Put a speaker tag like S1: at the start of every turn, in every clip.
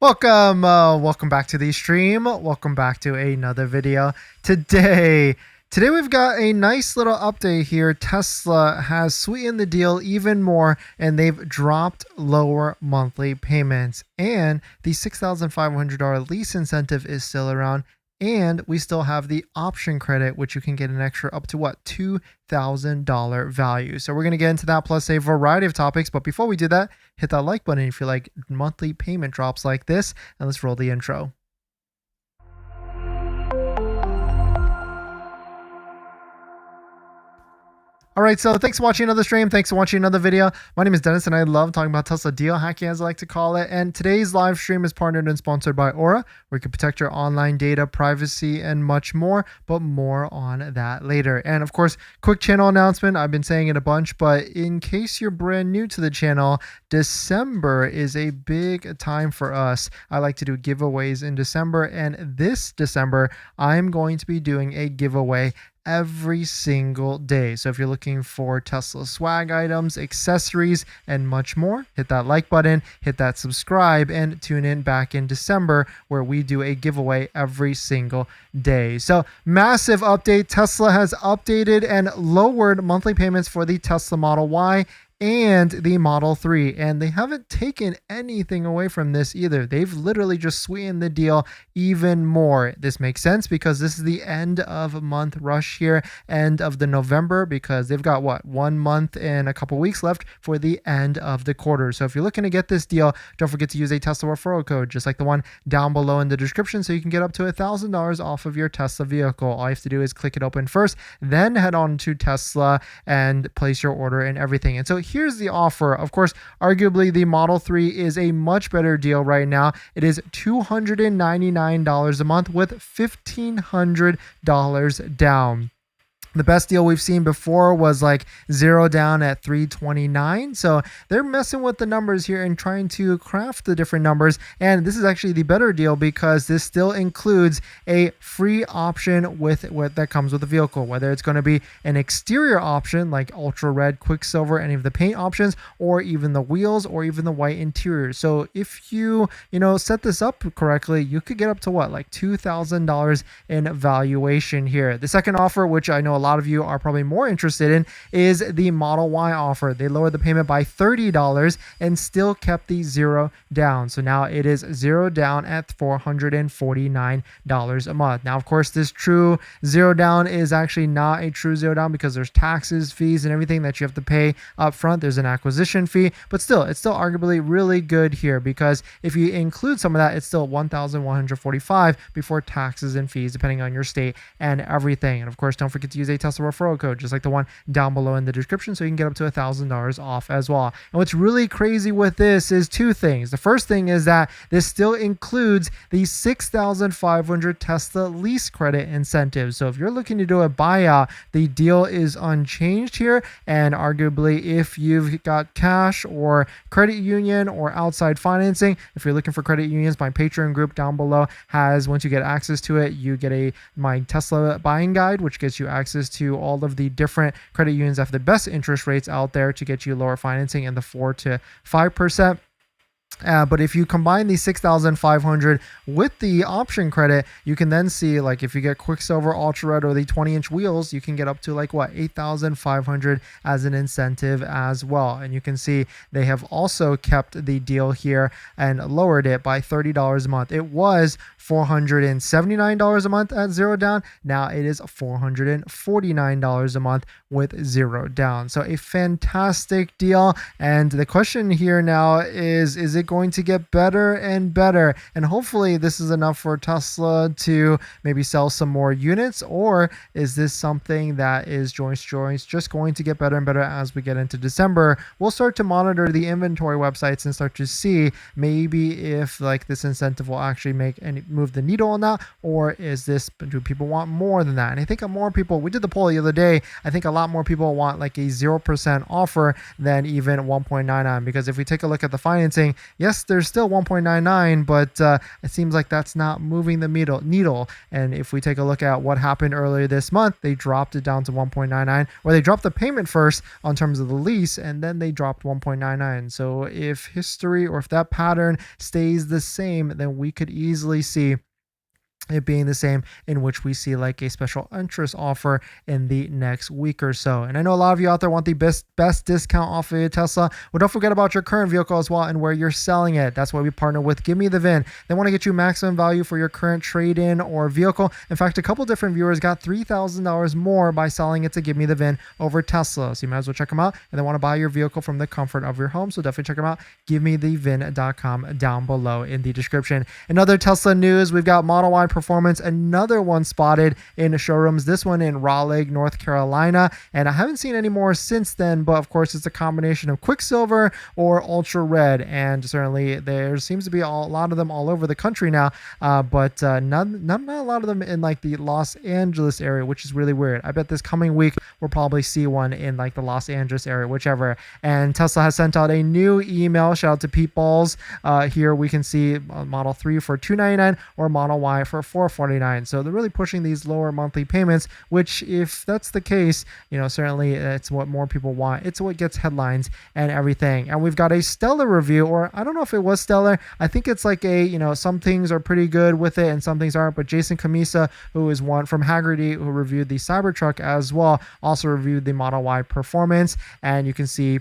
S1: Welcome back to the stream. Welcome back to another video. Today we've got a nice little update here. Tesla has sweetened the deal even more, and they've dropped lower monthly payments. And the $6,500 lease incentive is still around. And we still have the option credit, which you can get an extra up to $2,000 value. So we're going to get into that plus a variety of topics. But before we do that, hit that like button if you like monthly payment drops like this. And let's roll the intro. All right, so thanks for watching another stream. Thanks for watching another video. My name is Dennis, and I love talking about Tesla deal hacking, as I like to call it. And today's live stream is partnered and sponsored by Aura, where you can protect your online data, privacy, and much more, but more on that later. And of course, quick channel announcement. I've been saying it a bunch, but in case you're brand new to the channel, December is a big time for us. I like to do giveaways in December, and this December, I'm going to be doing a giveaway every single day. So if you're looking for Tesla swag items, accessories, and much more, hit that like button, hit that subscribe, and tune in back in December where we do a giveaway every single day. So massive update. Tesla has updated and lowered monthly payments for the Tesla Model Y and the Model 3, and they haven't taken anything away from this either. They've literally just sweetened the deal even more. This makes sense because this is the end of month rush here, end of the November, because they've got 1 month and a couple weeks left for the end of the quarter. So if you're looking to get this deal, don't forget to use a Tesla referral code just like the one down below in the description, so you can get up to $1,000 off of your Tesla vehicle. All you have to do is click it open first, then head on to Tesla and place your order and everything. And so here's the offer. Of course, arguably the Model 3 is a much better deal right now. It is $299 a month with $1,500 down. The best deal we've seen before was like 0 down at $329. So they're messing with the numbers here and trying to craft the different numbers. And this is actually the better deal because this still includes a free option with what that comes with the vehicle, whether it's going to be an exterior option like ultra red, quicksilver, any of the paint options, or even the wheels, or even the white interior. So if you set this up correctly, you could get up to like $2,000 in valuation here. The second offer, which I know a lot of you are probably more interested in, is the Model Y offer. They lowered the payment by $30 and still kept the 0 down. So now it is 0 down at $449 a month. Now, of course, this true 0 down is actually not a true 0 down because there's taxes, fees, and everything that you have to pay up front. There's an acquisition fee, but still, it's still arguably really good here because if you include some of that, it's still $1,145 before taxes and fees, depending on your state and everything. And of course, don't forget to use a Tesla referral code just like the one down below in the description, so you can get up to $1,000 off as well. And what's really crazy with this is two things. The first thing is that this still includes the $6,500 Tesla lease credit incentive. So if you're looking to do a buyout, the deal is unchanged here. And arguably, if you've got cash or credit union or outside financing, if you're looking for credit unions, my Patreon group down below has, once you get access to it, you get my Tesla buying guide, which gets you access to all of the different credit unions that have the best interest rates out there to get you lower financing in the 4 to 5%. But if you combine the $6,500 with the option credit, you can then see, like, if you get Quicksilver, Ultra Red, or the 20-inch wheels, you can get up to $8,500 as an incentive as well. And you can see they have also kept the deal here and lowered it by $30 a month. It was $479 a month at 0 down. Now it is $449 a month with 0 down. So a fantastic deal. And the question here now is it going to get better and better? And hopefully this is enough for Tesla to maybe sell some more units, or is this something that is just going to get better and better as we get into December? We'll start to monitor the inventory websites and start to see maybe if this incentive will actually move the needle on that, or do people want more than that? And I think more people, we did the poll the other day, I think a lot more people want a 0% offer than even 1.99, because if we take a look at the financing, Yes, there's still 1.99, but it seems like that's not moving the needle. And if we take a look at what happened earlier this month, they dropped it down to 1.99, or they dropped the payment first on terms of the lease, and then they dropped 1.99. So if history, or if that pattern stays the same, then we could easily see it being the same, in which we see like a special interest offer in the next week or so. And I know a lot of you out there want the best discount off of your Tesla. Well, don't forget about your current vehicle as well and where you're selling it. That's why we partner with Give Me the VIN. They want to get you maximum value for your current trade-in or vehicle. In fact, a couple different viewers got $3,000 more by selling it to Give Me the VIN over Tesla. So you might as well check them out, and they want to buy your vehicle from the comfort of your home. So definitely check them out. GiveMeTheVIN.com down below in the description. In other Tesla news, we've got Model Y performance, another one spotted in showrooms, this one in Raleigh, North Carolina, and I haven't seen any more since then, but of course it's a combination of Quicksilver or Ultra Red, and certainly there seems to be a lot of them all over the country now, but not a lot of them in like the Los Angeles area, which is really weird. I bet this coming week we'll probably see one in like the Los Angeles area, whichever. And Tesla has sent out a new email. Shout out to Pete Balls. Here we can see Model 3 for $299 or Model Y for $449. So they're really pushing these lower monthly payments, which if that's the case, certainly it's what more people want. It's what gets headlines and everything. And we've got a stellar review, or I don't know if it was stellar. I think it's like a, some things are pretty good with it and some things aren't, but Jason Camisa, who is one from Haggerty, who reviewed the Cybertruck as well, also reviewed the Model Y performance. And you can see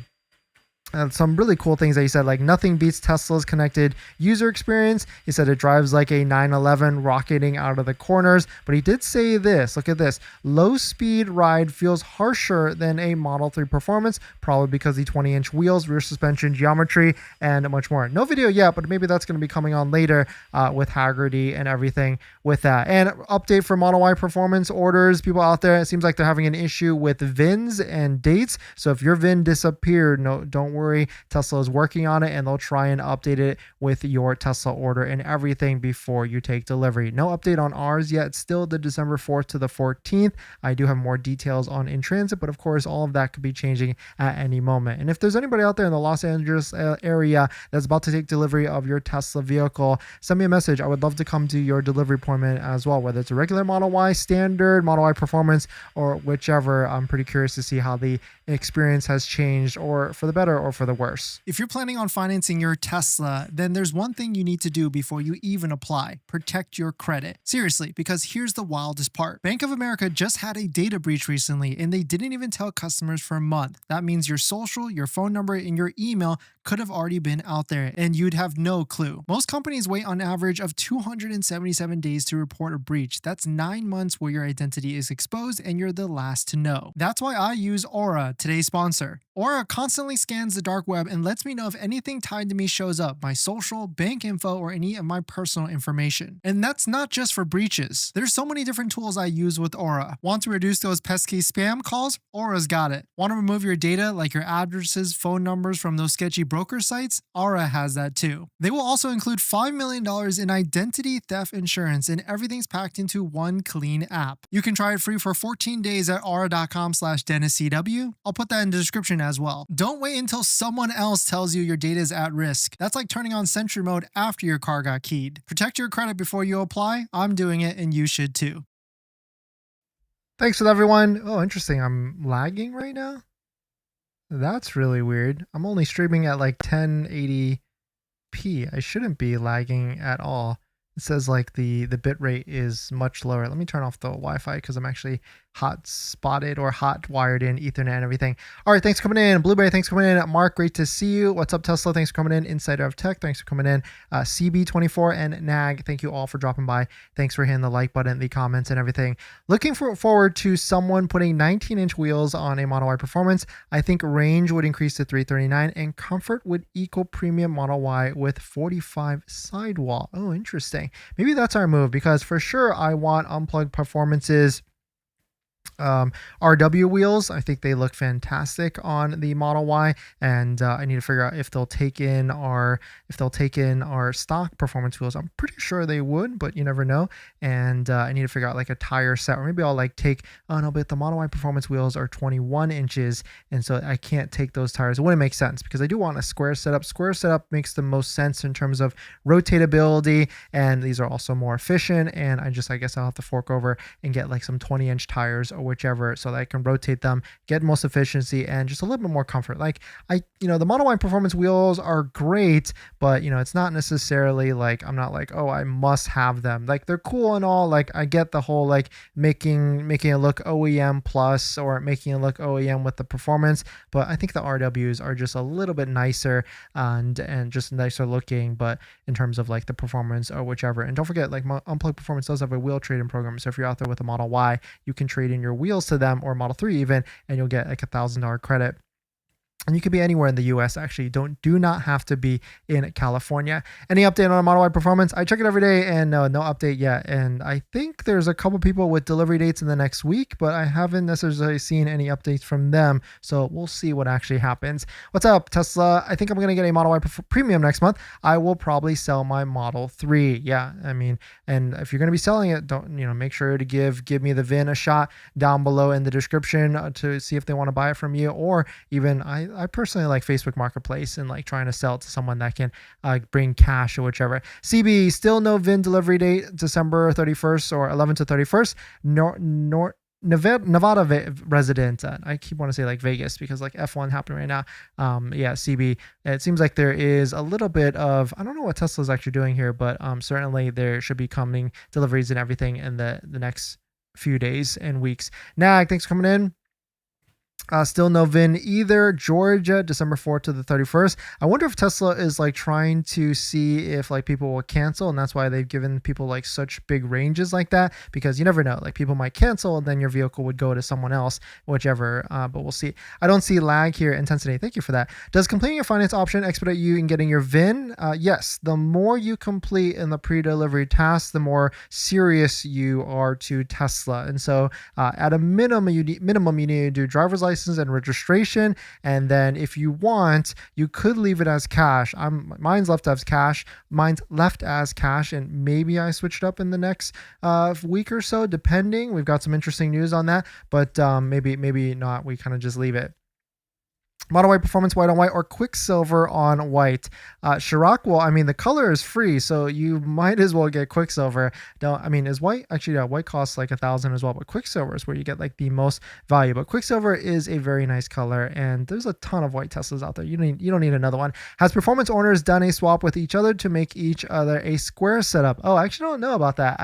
S1: some really cool things that he said, like nothing beats Tesla's connected user experience. He said it drives like a 911 rocketing out of the corners, but he did say this, look at this, low speed ride feels harsher than a Model 3 performance, probably because the 20-inch wheels, rear suspension geometry, and much more. No video yet, but maybe that's going to be coming on later with Haggerty and everything with that. And update for Model Y performance orders, people out there, it seems like they're having an issue with VINs and dates. So if your VIN disappeared, don't worry, Tesla is working on it, and they'll try and update it with your Tesla order and everything before you take delivery. No update on ours yet, still the December 4th to the 14th. I do have more details on in transit, but of course all of that could be changing at any moment. And if there's anybody out there in the Los Angeles area that's about to take delivery of your Tesla vehicle, send me a message. I would love to come to your delivery appointment as well, whether it's a regular Model Y, standard Model Y performance, or whichever. I'm pretty curious to see how the experience has changed, or for the better or for the worse. If you're planning on financing your Tesla, then there's one thing you need to do before you even apply: protect your credit. Seriously, because here's the wildest part. Bank of America just had a data breach recently, and they didn't even tell customers for a month. That means your social, your phone number, and your email could have already been out there, and you'd have no clue. Most companies wait on average of 277 days to report a breach. That's 9 months where your identity is exposed and you're the last to know. That's why I use Aura, today's sponsor. Aura constantly scans the dark web and lets me know if anything tied to me shows up, my social, bank info, or any of my personal information. And that's not just for breaches. There's so many different tools I use with Aura. Want to reduce those pesky spam calls? Aura's got it. Want to remove your data, like your addresses, phone numbers, from those sketchy broker sites? Aura has that too. They will also include $5 million in identity theft insurance, and everything's packed into one clean app. You can try it free for 14 days at aura.com/DennisCW. I'll put that in the description as well. Don't wait until someone else tells you your data is at risk. That's like turning on Sentry mode after your car got keyed. Protect your credit before you apply. I'm doing it, and you should too. Thanks for that, everyone. Oh, interesting. I'm lagging right now. That's really weird. I'm only streaming at like 1080p. I shouldn't be lagging at all. It says like the bit rate is much lower. Let me turn off the Wi-Fi because I'm actually hot spotted or hot wired in Ethernet and everything. All right, thanks for coming in. Blueberry, thanks for coming in. Mark, great to see you. What's up, Tesla? Thanks for coming in. Insider of Tech, thanks for coming in. CB24 and Nag, thank you all for dropping by. Thanks for hitting the like button, the comments, and everything. Looking forward to someone putting 19-inch wheels on a Model Y Performance. I think range would increase to 339 and comfort would equal premium Model Y with 45 sidewall. Oh, interesting. Maybe that's our move, because for sure I want Unplugged performances RW wheels. I think they look fantastic on the Model Y, and I need to figure out if they'll take in our stock performance wheels. I'm pretty sure they would, but you never know. And I need to figure out like a tire set, or maybe I'll like take, oh no, but the Model Y performance wheels are 21 inches, and so I can't take those tires. It wouldn't make sense because I do want a square setup. Square setup makes the most sense in terms of rotatability, and these are also more efficient. And I guess I'll have to fork over and get like some 20-inch tires or whichever, so that I can rotate them, get most efficiency, and just a little bit more comfort. Like the Model Y performance wheels are great, but it's not necessarily like, I'm not like, oh, I must have them. Like, they're cool and all. Like, I get the whole like making it look OEM plus, or making it look OEM with the performance, but I think the RWs are just a little bit nicer and just nicer looking, but in terms of like the performance or whichever. And don't forget, like, Unplugged Performance does have a wheel trade-in program, so if you're out there with a Model Y, you can trade in your wheels to them, or Model 3 even, and you'll get like $1,000 credit. And you could be anywhere in the US, actually. Do not have to be in California. Any update on Model Y performance? I check it every day, and no update yet. And I think there's a couple people with delivery dates in the next week, but I haven't necessarily seen any updates from them. So we'll see what actually happens. What's up, Tesla? I think I'm going to get a Model Y Premium next month. I will probably sell my Model 3. Yeah, I mean, and if you're going to be selling it, don't, make sure to give me the VIN a shot down below in the description to see if they want to buy it from you, or even I personally like Facebook Marketplace and like trying to sell it to someone that can bring cash or whichever. CB, still no VIN delivery date, December 31st or 11th to 31st. Nevada resident. I keep wanting to say like Vegas because like F1 happening right now. Yeah, CB. It seems like there is a little bit of, I don't know what Tesla's actually doing here, but certainly there should be coming deliveries and everything in the next few days and weeks. Nag, thanks for coming in. Still no VIN either. Georgia, December 4th to the 31st. I wonder if Tesla is like trying to see if like people will cancel, and that's why they've given people like such big ranges like that, because you never know, like people might cancel and then your vehicle would go to someone else, whichever, but we'll see. I don't see lag here. Intensity, thank you for that. Does completing your finance option expedite you in getting your VIN? Yes, the more you complete in the pre-delivery tasks, the more serious you are to Tesla. And so at a minimum, you need to do driver's license and registration, and then if you want, you could leave it as cash. Mine's left as cash, and maybe I switch it up in the next week or so, depending. We've got some interesting news on that, but maybe not. We kind of just leave it. Model Y performance white on white or Quicksilver on white. Chirac, well, I mean, the color is free, so you might as well get Quicksilver. Is white, actually, white costs like $1,000 as well, but Quicksilver is where you get like the most value. But Quicksilver is a very nice color, and there's a ton of white Teslas out there. You don't need another one. Has performance owners done a swap with each other to make each other a square setup? Oh, I actually don't know about that.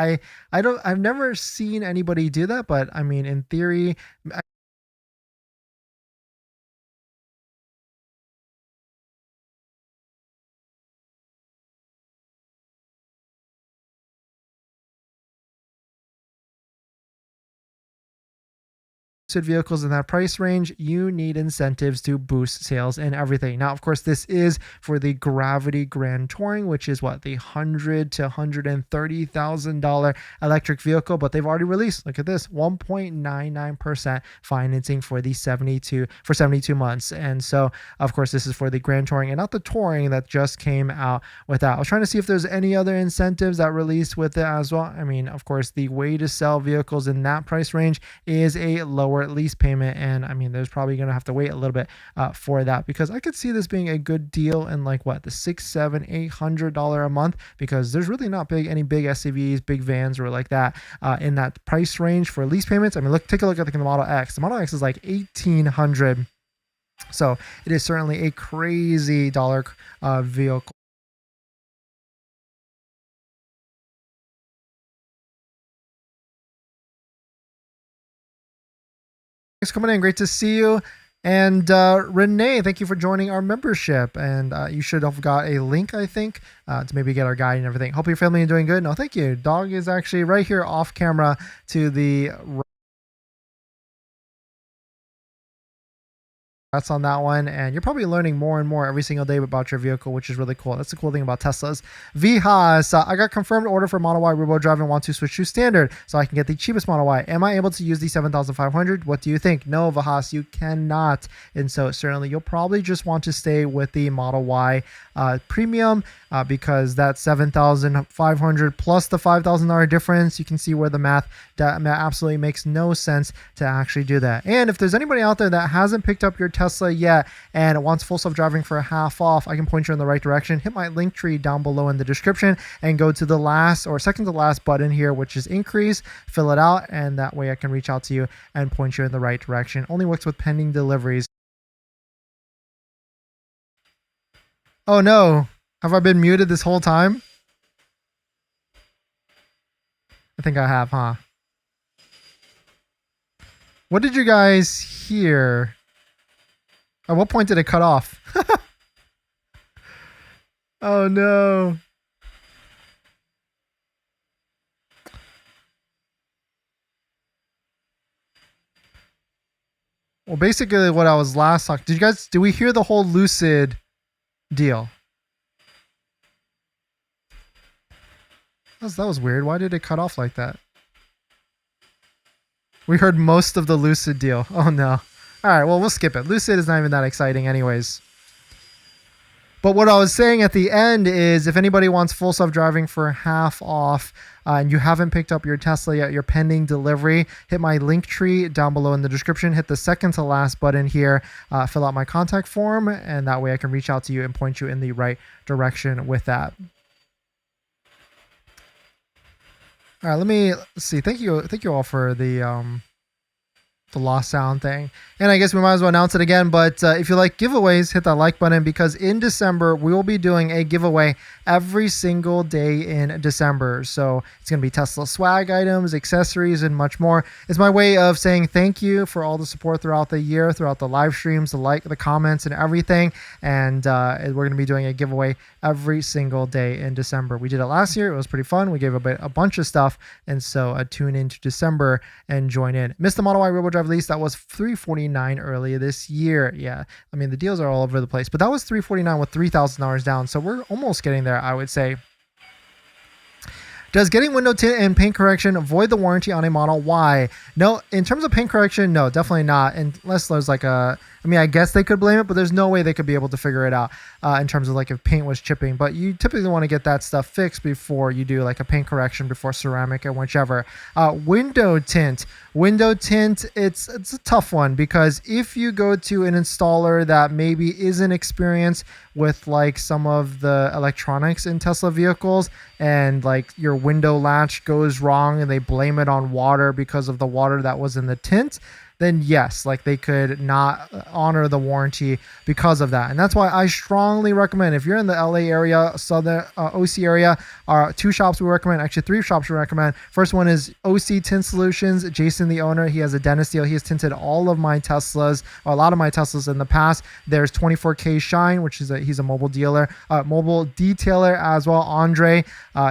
S1: I've never seen anybody do that, but I mean, in theory, vehicles in that price range, you need incentives to boost sales and everything. Now, of course, this is for the Gravity Grand Touring, which is what, the $100,000 to $130,000 electric vehicle, but they've already released, look at this, 1.99% financing for 72 months. And so, of course, this is for the Grand Touring and not the Touring that just came out with that. I was trying to see if there's any other incentives that released with it as well. I mean, of course, the way to sell vehicles in that price range is a lower lease payment, and I mean, there's probably gonna have to wait a little bit for that, because I could see this being a good deal in like what, the $600, $700, $800 a month, because there's really not any big SUVs, big vans or like that in that price range for lease payments. I mean, take a look at the Model X. The Model X is like $1,800, so it is certainly a crazy dollar vehicle. Thanks for coming in. Great to see you. And Renee, thank you for joining our membership. And you should have got a link, I think, to maybe get our guide and everything. Hope your family is doing good. No, thank you. Dog is actually right here off camera to the That's on that one, and you're probably learning more and more every single day about your vehicle, which is really cool. That's the cool thing about Teslas. Vihas, I got confirmed order for Model Y Robo Drive and want to switch to standard so I can get the cheapest Model Y. Am I able to use the 7,500? What do you think? No, Vihas, you cannot. And so certainly you'll probably just want to stay with the Model Y Premium because that 7,500 plus the $5,000 difference, you can see where the math absolutely makes no sense to actually do that. And if there's anybody out there that hasn't picked up your Tesla yet and wants full self-driving for half off, I can point you in the right direction. Hit my link tree down below in the description and go to the last or second to last button here, which is increase, fill it out, and that way I can reach out to you and point you in the right direction. Only works with pending deliveries. Oh no, have I been muted this whole time? I think I have, huh? What did you guys hear? At what point did it cut off? Oh no. Well, basically what I was last talking, did we hear the whole Lucid deal? That was weird. Why did it cut off like that? We heard most of the Lucid deal. Oh no. All right, well, we'll skip it. Lucid is not even that exciting anyways. But what I was saying at the end is if anybody wants full self-driving for half off and you haven't picked up your Tesla yet, your pending delivery, hit my link tree down below in the description, hit the second to last button here, fill out my contact form, and that way I can reach out to you and point you in the right direction with that. All right, let's see. Thank you all for the lost sound thing. And I guess we might as well announce it again, but if you like giveaways, hit that like button because in December, we will be doing a giveaway every single day in December. So it's going to be Tesla swag items, accessories, and much more. It's my way of saying thank you for all the support throughout the year, throughout the live streams, the comments, and everything. And we're going to be doing a giveaway every single day in December. We did it last year. It was pretty fun. We gave away a bunch of stuff. And so tune into December and join in. Missed the Model Y Robo Drive lease. That was $349 earlier this year. Yeah, I mean, the deals are all over the place, but that was $349 with $3,000 down. So we're almost getting there, I would say. Does getting window tint and paint correction void the warranty on a Model Y? No, in terms of paint correction, no, definitely not. Unless there's like I mean, I guess they could blame it, but there's no way they could be able to figure it out in terms of like if paint was chipping. But you typically want to get that stuff fixed before you do like a paint correction before ceramic or whichever. Window tint. Window tint, it's a tough one because if you go to an installer that maybe isn't experienced with like some of the electronics in Tesla vehicles and like your window latch goes wrong and they blame it on water because of the water that was in the tint, then yes, like they could not honor the warranty because of that. And that's why I strongly recommend, if you're in the LA area, Southern OC area, two shops we recommend, actually three shops we recommend. First one is OC Tint Solutions. Jason, the owner, he has a dentist deal. He has tinted all of my Teslas, or a lot of my Teslas in the past. There's 24K Shine, which is he's a mobile dealer, mobile detailer as well. Andre,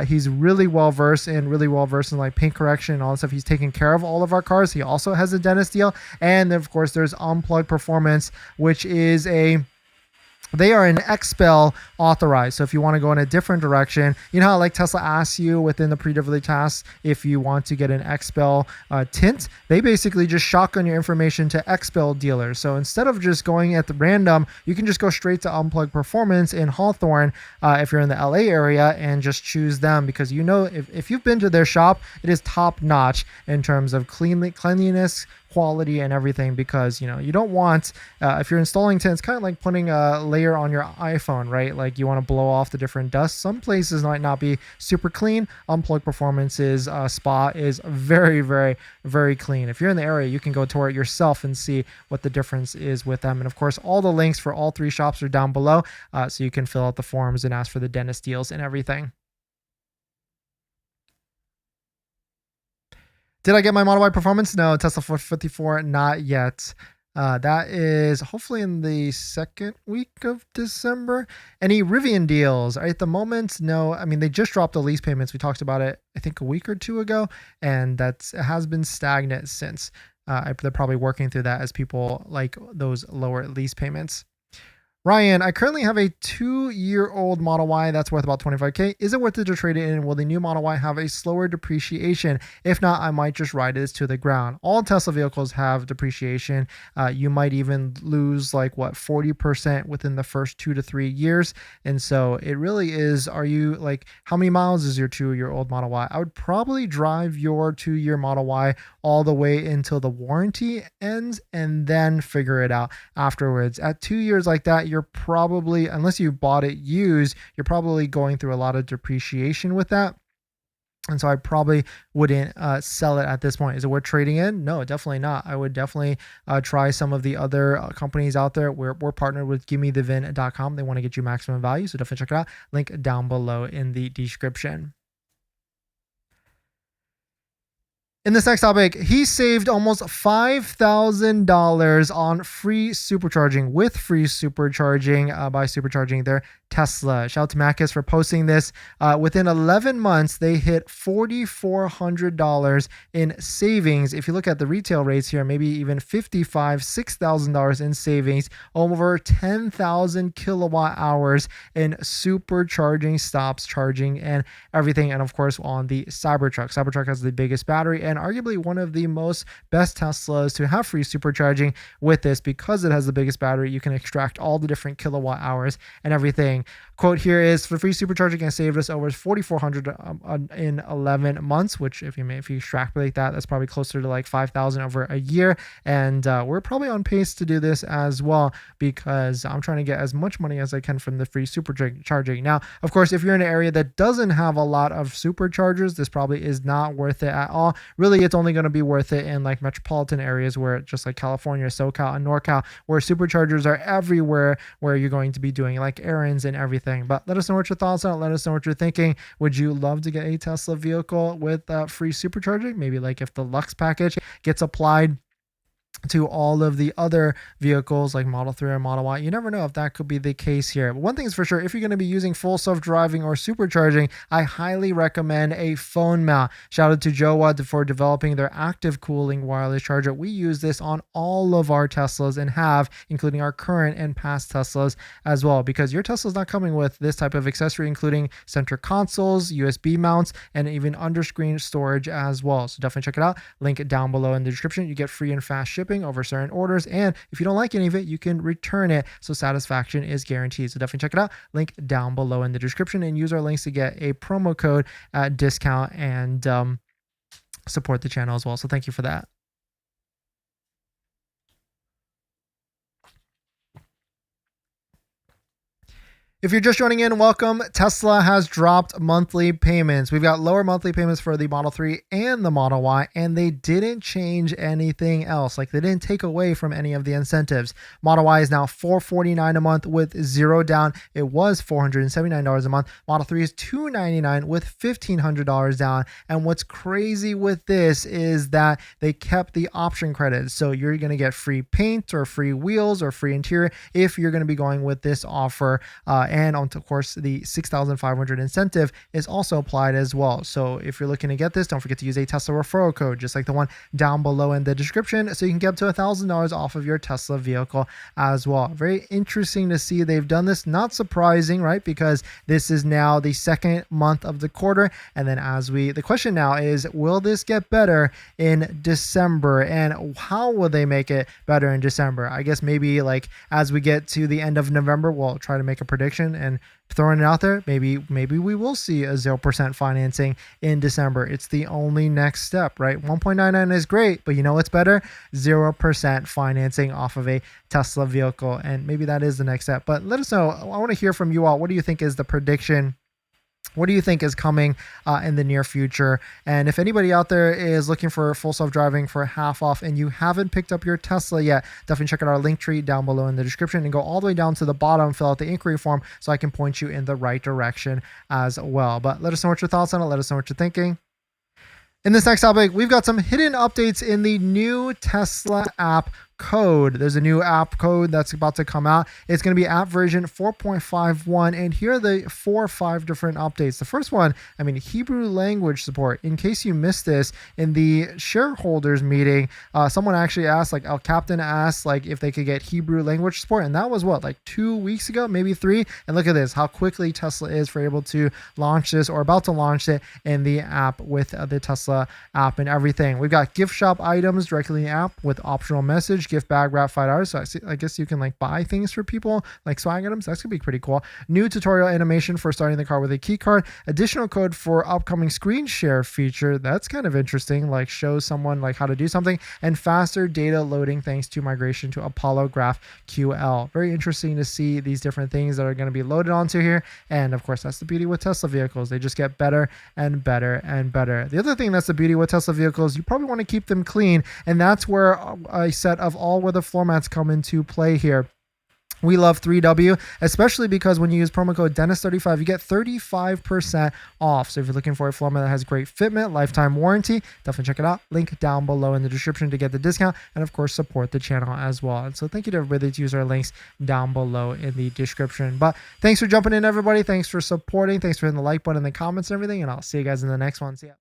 S1: he's really well versed in like paint correction and all that stuff. He's taking care of all of our cars. He also has a dentist deal. And then, of course, there's Unplugged Performance, which is they are an XPEL authorized. So if you want to go in a different direction, you know how like Tesla asks you within the pre-delivery tasks if you want to get an XPEL tint, they basically just shotgun your information to XPEL dealers. So instead of just going at the random, you can just go straight to Unplugged Performance in Hawthorne if you're in the LA area and just choose them because you know if you've been to their shop, it is top notch in terms of cleanliness, quality, and everything because you know you don't want if you're installing tints, kind of like putting a layer on your iPhone, right? Like you want to blow off the different dust. Some places might not be super clean. Unplugged Performance's spa is very, very, very clean. If you're in the area, you can go tour it yourself and see what the difference is with them. And of course, all the links for all three shops are down below, so you can fill out the forms and ask for the dentist deals and everything. Did I get my Model Y Performance? No, Tesla 454, not yet. That is hopefully in the second week of December. Any Rivian deals? At the moment, no. I mean, they just dropped the lease payments. We talked about it, I think, a week or two ago, and it has been stagnant since. they're probably working through that as people like those lower lease payments. Ryan, I currently have a 2-year-old Model Y that's worth about $25K. Is it worth it to trade it in? Will the new Model Y have a slower depreciation? If not, I might just ride it to the ground. All Tesla vehicles have depreciation. You might even lose like 40% within the first 2 to 3 years. And so it really is, how many miles is your 2-year-old Model Y? I would probably drive your 2-year Model Y all the way until the warranty ends and then figure it out afterwards. At 2 years like that, you're probably, unless you bought it used, you're probably going through a lot of depreciation with that. And so I probably wouldn't sell it at this point. Is it worth trading in? No, definitely not. I would definitely try some of the other companies out there. We're partnered with GimmeTheVin.com. They want to get you maximum value. So definitely check it out. Link down below in the description. In this next topic, he saved almost $5,000 on free supercharging by supercharging their Tesla. Shout out to Marcus for posting this. Within 11 months, they hit $4,400 in savings. If you look at the retail rates here, maybe even $6,000 in savings, over 10,000 kilowatt hours in supercharging stops, charging, and everything. And of course, on the Cybertruck. Cybertruck has the biggest battery and arguably one of the most best Teslas to have free supercharging with this. Because it has the biggest battery, you can extract all the different kilowatt hours and everything. Quote here is, for free supercharging and saved us over $4,400 in 11 months, which if you extrapolate that, that's probably closer to like 5,000 over a year. And we're probably on pace to do this as well, because I'm trying to get as much money as I can from the free supercharging. Now, of course, if you're in an area that doesn't have a lot of superchargers, this probably is not worth it at all. Really, it's only going to be worth it in like metropolitan areas where, just like California, SoCal, and NorCal, where superchargers are everywhere, where you're going to be doing like errands and everything. But let us know what your thoughts are. Let us know what you're thinking. Would you love to get a Tesla vehicle with free supercharging? Maybe like if the Lux package gets applied to all of the other vehicles like Model 3 or Model Y. You never know if that could be the case here. But one thing is for sure, if you're going to be using full self-driving or supercharging, I highly recommend a phone mount. Shout out to Jowa for developing their active cooling wireless charger. We use this on all of our Teslas and have, including our current and past Teslas as well, because your Tesla's not coming with this type of accessory, including center consoles, USB mounts, and even underscreen storage as well. So definitely check it out. Link down below in the description. You get free and fast shipping over certain orders, and if you don't like any of it, you can return it, so satisfaction is guaranteed. So definitely check it out. Link down below in the description, and use our links to get a promo code at discount and support the channel as well. So thank you for that. If you're just joining in, welcome. Tesla has dropped monthly payments. We've got lower monthly payments for the Model 3 and the Model Y, and they didn't change anything else. Like, they didn't take away from any of the incentives. Model Y is now $449 a month with 0 down. It was $479 a month. Model 3 is $299 with $1,500 down. And what's crazy with this is that they kept the option credits. So you're going to get free paint or free wheels or free interior if you're going to be going with this offer. And of course, the $6,500 incentive is also applied as well. So if you're looking to get this, don't forget to use a Tesla referral code, just like the one down below in the description, so you can get up to $1,000 off of your Tesla vehicle as well. Very interesting to see they've done this. Not surprising, right? Because this is now the second month of the quarter. And then the question now is, will this get better in December? And how will they make it better in December? I guess maybe like as we get to the end of November, we'll try to make a prediction and throwing it out there. Maybe we will see a 0% financing in December. It's the only next step, right? 1.99 is great, but you know what's better? 0% financing off of a Tesla vehicle. And maybe that is the next step. But let us know. I want to hear from you all. What do you think is the prediction? What do you think is coming in the near future? And if anybody out there is looking for full self-driving for half off and you haven't picked up your Tesla yet, definitely check out our link tree down below in the description and go all the way down to the bottom, fill out the inquiry form so I can point you in the right direction as well. But let us know what your thoughts on it. Let us know what you're thinking. In this next topic, we've got some hidden updates in the new Tesla app code. There's a new app code that's about to come out. It's going to be app version 4.51, and here are the 4 or 5 different updates. The first one, Hebrew language support. In case you missed this, in the shareholders meeting, someone actually asked, like El Captain asked, like if they could get Hebrew language support, and that was what, like 2 weeks ago, maybe 3. And look at this, how quickly Tesla is for able to launch this, or about to launch it in the app with the Tesla app and everything. We've got gift shop items directly in the app with optional message, gift bag wrap $5. So I guess you can like buy things for people, like swag items. That's gonna be pretty cool. New tutorial animation for starting the car with a key card. Additional code for upcoming screen share feature. That's kind of interesting, like show someone like how to do something. And faster data loading thanks to migration to Apollo GraphQL. Very interesting to see these different things that are going to be loaded onto here. And of course, that's the beauty with Tesla vehicles. They just get better and better and better. The other thing that's the beauty with Tesla vehicles, you probably want to keep them clean. And that's where a set of all-weather floor mats come into play here. We love 3W, especially because when you use promo code Dennis35, you get 35% off. So if you're looking for a floor mat that has great fitment, lifetime warranty, definitely check it out. Link down below in the description to get the discount, and of course support the channel as well. And so thank you to everybody that use our links down below in the description. But thanks for jumping in, everybody. Thanks for supporting. Thanks for hitting the like button in the comments and everything. And I'll see you guys in the next one. See ya.